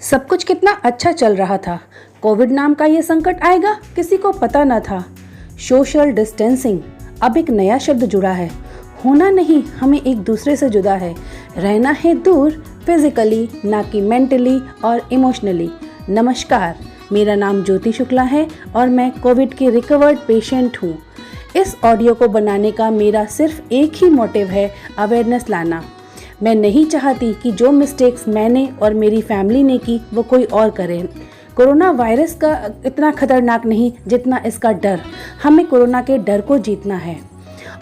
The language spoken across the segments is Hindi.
सब कुछ कितना अच्छा चल रहा था। कोविड नाम का ये संकट आएगा किसी को पता न था। सोशल डिस्टेंसिंग अब एक नया शब्द जुड़ा है। होना नहीं, हमें एक दूसरे से जुदा है। रहना है दूर फिजिकली, ना कि मेंटली और इमोशनली। नमस्कार, मेरा नाम ज्योति शुक्ला है और मैं कोविड की रिकवर्ड पेशेंट हूँ। इस ऑडियो को बनाने का मेरा सिर्फ एक ही मोटिव है, अवेयरनेस लाना। मैं नहीं चाहती कि जो मिस्टेक्स मैंने और मेरी फैमिली ने की वो कोई और करे। कोरोना वायरस का इतना खतरनाक नहीं जितना इसका डर। हमें कोरोना के डर को जीतना है।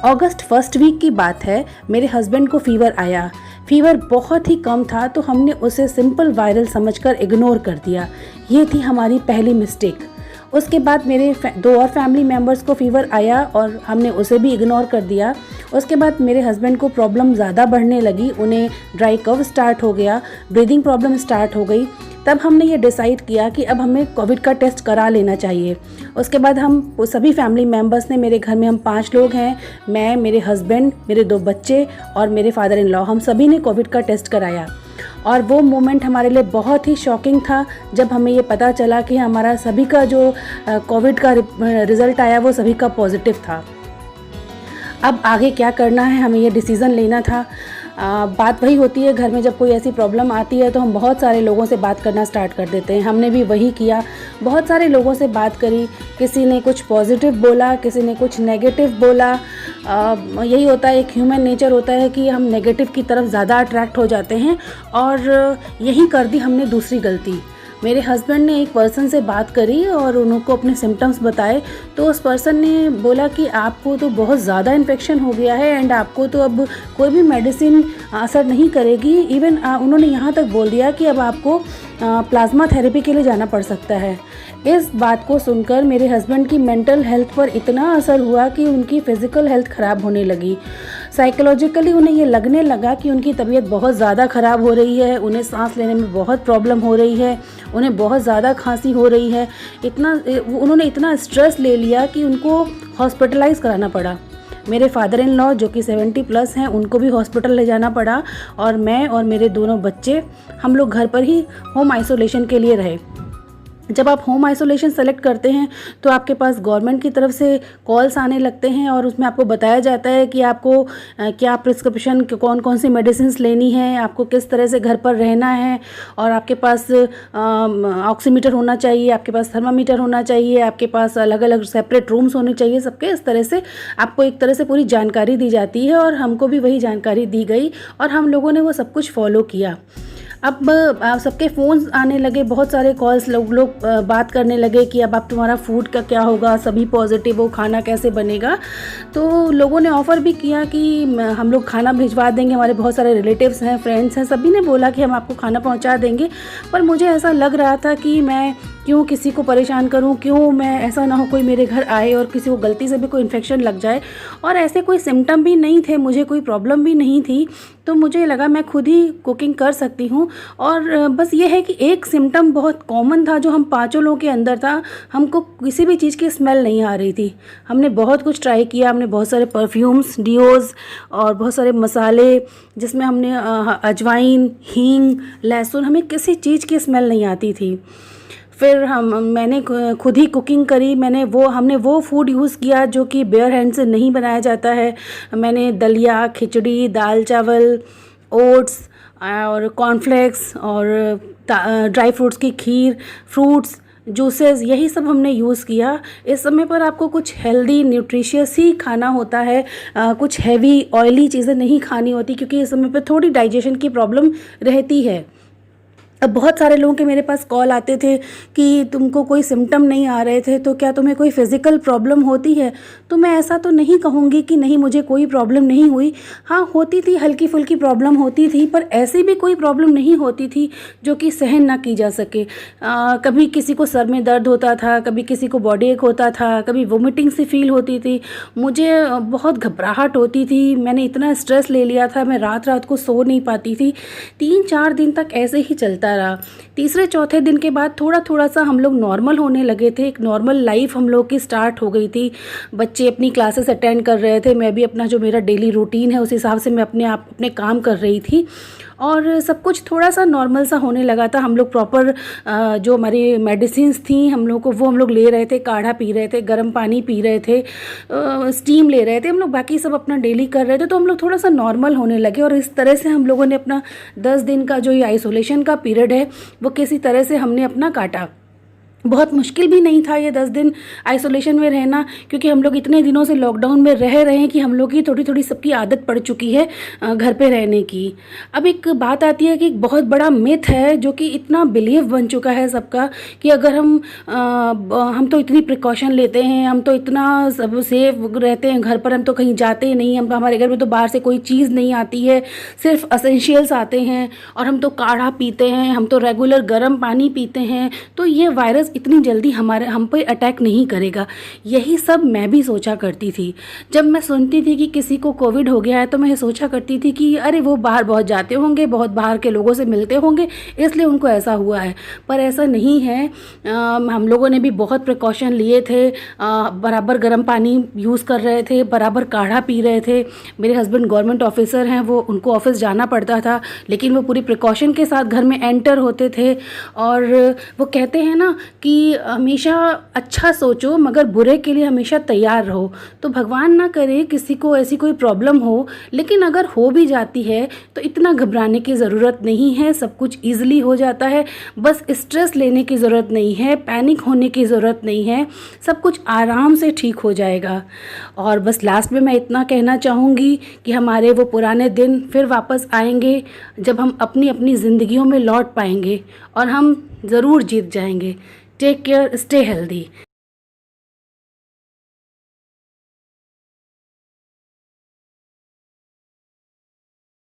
अगस्त फर्स्ट वीक की बात है, मेरे हस्बैंड को फीवर आया। फीवर बहुत ही कम था तो हमने उसे सिंपल वायरल समझकर इग्नोर कर दिया। ये थी हमारी पहली मिस्टेक। उसके बाद मेरे दो और फैमिली मेम्बर्स को फीवर आया और हमने उसे भी इग्नोर कर दिया। उसके बाद मेरे हस्बैंड को प्रॉब्लम ज़्यादा बढ़ने लगी, उन्हें ड्राई कफ स्टार्ट हो गया, ब्रीदिंग प्रॉब्लम स्टार्ट हो गई। तब हमने ये डिसाइड किया कि अब हमें कोविड का टेस्ट करा लेना चाहिए। उसके बाद हम सभी फैमिली मेम्बर्स ने, मेरे घर में हम 5 लोग हैं, मैं, मेरे हस्बैंड, मेरे 2 बच्चे और मेरे फादर इन लॉ, हम सभी ने कोविड का टेस्ट कराया। और वो मोमेंट हमारे लिए बहुत ही शॉकिंग था जब हमें ये पता चला कि हमारा सभी का जो कोविड का रिज़ल्ट आया वो सभी का पॉजिटिव था। अब आगे क्या करना है, हमें ये डिसीज़न लेना था। बात वही होती है, घर में जब कोई ऐसी प्रॉब्लम आती है तो हम बहुत सारे लोगों से बात करना स्टार्ट कर देते हैं। हमने भी वही किया, बहुत सारे लोगों से बात करी। किसी ने कुछ पॉजिटिव बोला, किसी ने कुछ नेगेटिव बोला। यही होता है, एक ह्यूमन नेचर होता है कि हम नेगेटिव की तरफ ज़्यादा अट्रैक्ट हो जाते हैं और यही कर दी हमने दूसरी गलती। मेरे हस्बैंड ने एक पर्सन से बात करी और उनको अपने सिम्टम्स बताए तो उस पर्सन ने बोला कि आपको तो बहुत ज़्यादा इन्फेक्शन हो गया है एंड आपको तो अब कोई भी मेडिसिन असर नहीं करेगी। इवन उन्होंने यहाँ तक बोल दिया कि अब आपको प्लाज्मा थेरेपी के लिए जाना पड़ सकता है। इस बात को सुनकर मेरे हस्बैंड की मेंटल हेल्थ पर इतना असर हुआ कि उनकी फ़िज़िकल हेल्थ ख़राब होने लगी। साइकोलॉजिकली उन्हें ये लगने लगा कि उनकी तबीयत बहुत ज़्यादा ख़राब हो रही है, उन्हें सांस लेने में बहुत प्रॉब्लम हो रही है, उन्हें बहुत ज़्यादा खांसी हो रही है। उन्होंने इतना स्ट्रेस ले लिया कि उनको हॉस्पिटलाइज़ कराना पड़ा। मेरे फादर इन लॉ जो कि 70+ हैं, उनको भी हॉस्पिटल ले जाना पड़ा और मैं और मेरे दोनों बच्चे, हम लोग घर पर ही होम आइसोलेशन के लिए रहे। जब आप होम आइसोलेशन सेलेक्ट करते हैं तो आपके पास गवर्नमेंट की तरफ से कॉल्स आने लगते हैं और उसमें आपको बताया जाता है कि आपको क्या प्रिस्क्रिप्शन, कौन कौन सी मेडिसिन लेनी है, आपको किस तरह से घर पर रहना है और आपके पास ऑक्सीमीटर होना चाहिए, आपके पास थर्मामीटर होना चाहिए, आपके पास अलग अलग सेपरेट रूम्स होने चाहिए। सबके इस तरह से आपको एक तरह से पूरी जानकारी दी जाती है और हमको भी वही जानकारी दी गई और हम लोगों ने वो सब कुछ फॉलो किया। अब सबके फ़ोन्स आने लगे, बहुत सारे कॉल्स, लोग बात करने लगे कि अब आप तुम्हारा फूड का क्या होगा, सभी पॉजिटिव हो, खाना कैसे बनेगा। तो लोगों ने ऑफ़र भी किया कि हम लोग खाना भिजवा देंगे, हमारे बहुत सारे रिलेटिव्स हैं, फ्रेंड्स हैं, सभी ने बोला कि हम आपको खाना पहुंचा देंगे। पर मुझे ऐसा लग रहा था कि मैं क्यों किसी को परेशान करूं, क्यों मैं, ऐसा ना हो कोई मेरे घर आए और किसी को गलती से भी कोई इन्फेक्शन लग जाए। और ऐसे कोई सिम्टम भी नहीं थे, मुझे कोई प्रॉब्लम भी नहीं थी, तो मुझे लगा मैं खुद ही कुकिंग कर सकती हूँ। और बस ये है कि एक सिम्टम बहुत कॉमन था जो हम 5 लोगों के अंदर था, हमको किसी भी चीज़ की स्मेल नहीं आ रही थी। हमने बहुत कुछ ट्राई किया, हमने बहुत सारे परफ्यूम्स, डियोज़ और बहुत सारे मसाले जिसमें हमने अजवाइन, हींग, लहसुन, हमें किसी चीज़ की स्मेल नहीं आती थी। फिर मैंने खुद ही कुकिंग करी। हमने वो फूड यूज़ किया जो कि बेयर हैंड से नहीं बनाया जाता है। मैंने दलिया, खिचड़ी, दाल चावल, ओट्स और कॉर्नफ्लेक्स और ड्राई फ्रूट्स की खीर, फ्रूट्स, जूसेस, यही सब हमने यूज़ किया। इस समय पर आपको कुछ हेल्दी, न्यूट्रिशियस ही खाना होता है, कुछ हैवी ऑयली चीज़ें नहीं खानी होती क्योंकि इस समय पर थोड़ी डाइजेशन की प्रॉब्लम रहती है। अब बहुत सारे लोगों के मेरे पास कॉल आते थे कि तुमको कोई सिम्टम नहीं आ रहे थे तो क्या तुम्हें कोई फ़िज़िकल प्रॉब्लम होती है। तो मैं ऐसा तो नहीं कहूँगी कि नहीं, मुझे कोई प्रॉब्लम नहीं हुई। हाँ, होती थी, हल्की फुल्की प्रॉब्लम होती थी, पर ऐसी भी कोई प्रॉब्लम नहीं होती थी जो कि सहन ना की जा सके। कभी किसी को सर में दर्द होता था, कभी किसी को बॉडी एक होता था, कभी वोमिटिंग सी फील होती थी, मुझे बहुत घबराहट होती थी। मैंने इतना स्ट्रेस ले लिया था, मैं रात रात को सो नहीं पाती थी। 3-4 दिन तक ऐसे ही चलता रहा। तीसरे चौथे दिन के बाद थोड़ा थोड़ा सा हम लोग नॉर्मल होने लगे थे, एक नॉर्मल लाइफ हम लोग की स्टार्ट हो गई थी। बच्चे अपनी क्लासेस अटेंड कर रहे थे, मैं भी अपना जो मेरा डेली रूटीन है उस हिसाब से मैं अपने काम कर रही थी। और सब कुछ थोड़ा सा नॉर्मल सा होने लगा था। हम लोग प्रॉपर जो हमारी मेडिसिन्स थी हम लोग को, वो हम लोग ले रहे थे, काढ़ा पी रहे थे, गर्म पानी पी रहे थे, स्टीम ले रहे थे हम लोग, बाकी सब अपना डेली कर रहे थे। तो हम लोग थोड़ा सा नॉर्मल होने लगे और इस तरह से हम लोगों ने अपना 10 दिन का जो ये आइसोलेशन का पीरियड है वो किसी तरह से हमने अपना काटा। बहुत मुश्किल भी नहीं था ये 10 दिन आइसोलेशन में रहना, क्योंकि हम लोग इतने दिनों से लॉकडाउन में रह रहे हैं कि हम लोग की थोड़ी थोड़ी सबकी आदत पड़ चुकी है घर पे रहने की। अब एक बात आती है कि एक बहुत बड़ा मिथ है जो कि इतना बिलीव बन चुका है सबका कि अगर हम तो इतनी प्रिकॉशन लेते हैं, हम तो इतना सब सेफ रहते हैं घर पर, हम तो कहीं जाते ही नहीं, हम हमारे घर में तो बाहर से कोई चीज़ नहीं आती है, सिर्फ असेंशियल्स आते हैं, और हम तो काढ़ा पीते हैं, हम तो रेगुलर गर्म पानी पीते हैं, तो ये वायरस इतनी जल्दी हम पे अटैक नहीं करेगा। यही सब मैं भी सोचा करती थी। जब मैं सुनती थी कि किसी को कोविड हो गया है तो मैं सोचा करती थी कि अरे वो बाहर बहुत जाते होंगे, बहुत बाहर के लोगों से मिलते होंगे, इसलिए उनको ऐसा हुआ है। पर ऐसा नहीं है। हम लोगों ने भी बहुत प्रिकॉशन लिए थे, बराबर गर्म पानी यूज़ कर रहे थे, बराबर काढ़ा पी रहे थे। मेरे हस्बैंड गवर्नमेंट ऑफिसर हैं, वो उनको ऑफिस जाना पड़ता था, लेकिन वो पूरी प्रिकॉशन के साथ घर में एंटर होते थे। और वो कहते हैं ना कि हमेशा अच्छा सोचो मगर बुरे के लिए हमेशा तैयार रहो। तो भगवान ना करे किसी को ऐसी कोई प्रॉब्लम हो, लेकिन अगर हो भी जाती है तो इतना घबराने की ज़रूरत नहीं है, सब कुछ ईजिली हो जाता है। बस स्ट्रेस लेने की ज़रूरत नहीं है, पैनिक होने की ज़रूरत नहीं है, सब कुछ आराम से ठीक हो जाएगा। और बस लास्ट में मैं इतना कहना चाहूँगी कि हमारे वो पुराने दिन फिर वापस आएंगे जब हम अपनी अपनी ज़िंदगियों में लौट पाएंगे और हम ज़रूर जीत जाएंगे। Take care, stay healthy.